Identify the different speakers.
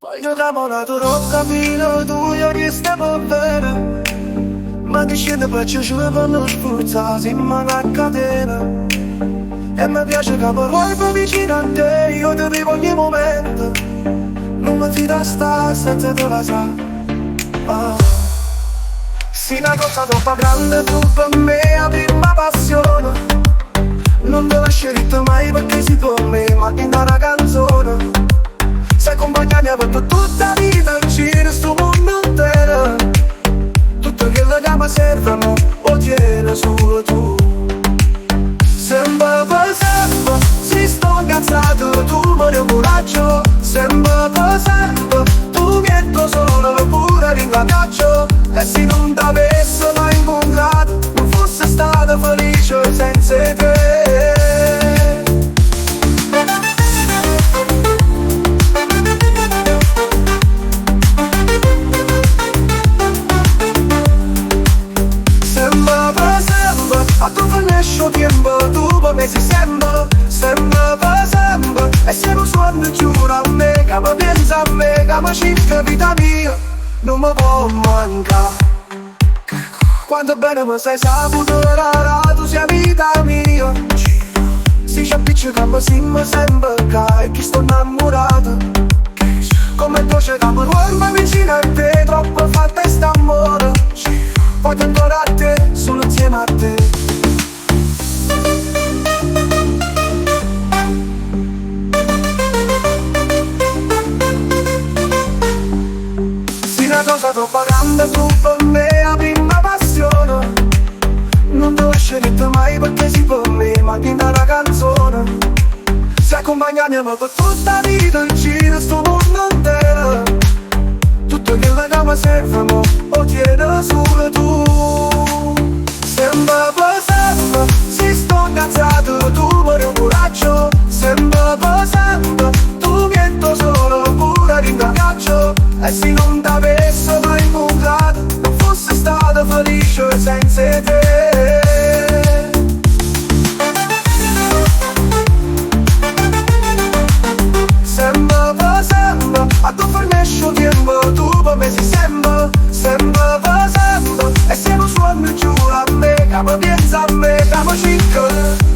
Speaker 1: Poi giochiamo la tua cammino, tu io che stiamo bene. Ma che scende per ci fanno sforzare, siamo a catena. E mi piace che parli poi vicino a te, io ti vivo ogni momento. Non mi fido a stare senza te la sa. Sei una cosa troppo grande tu per me, la prima passione. Non te lascerete mai perché sei per me, ma in una canzone. Sai accompagnarmi per tutta la vita, in sto mondo intero. Tutto quello che mi servono, lo tieni solo tu. Sempre per sempre, se sto incazzato, tu mi dai coraggio. Sempre per sempre, tu mi hai solo pure ringraziato. E se non ti avessi mai incontrato, non fosse stato felice senza te. A tu finisce il tempo, tu per me sei sempre, sempre per sempre. E se non suono giuro a me, che mi pensa a me, che mi cerca vita mia, non mi può mancare. Quanto bene mi sei saputo rara, tu sei vita mia. Si ci appiccica ma siamo sempre qua, e chi sto innamorato. Come voce che mi dorme vicino a te, troppo fatta e sta amore. Poi tanto a te, solo insieme a te. Una cosa troppo grande tu per me, la prima passione. Non ti lascerete mai perché sei per me, ma in una canzone. Sei accompagnarmi per tutta la vita, in giro sto mondo intero. Tutto quello che mi servono, lo tieni solo tu. Sempre per sempre, se sto incazzato, tu mi dai coraggio. Sempre per sempre, tu mi hai solo pure ringraziato. E se non ti avessi mai incontrato, non fosse stato felice senza te. Sempre per sempre, a tu finisce il tempo, tu per me sei sempre, sempre per sempre. E se non suono giuro a me, che mi pensa a me, che mi cerca.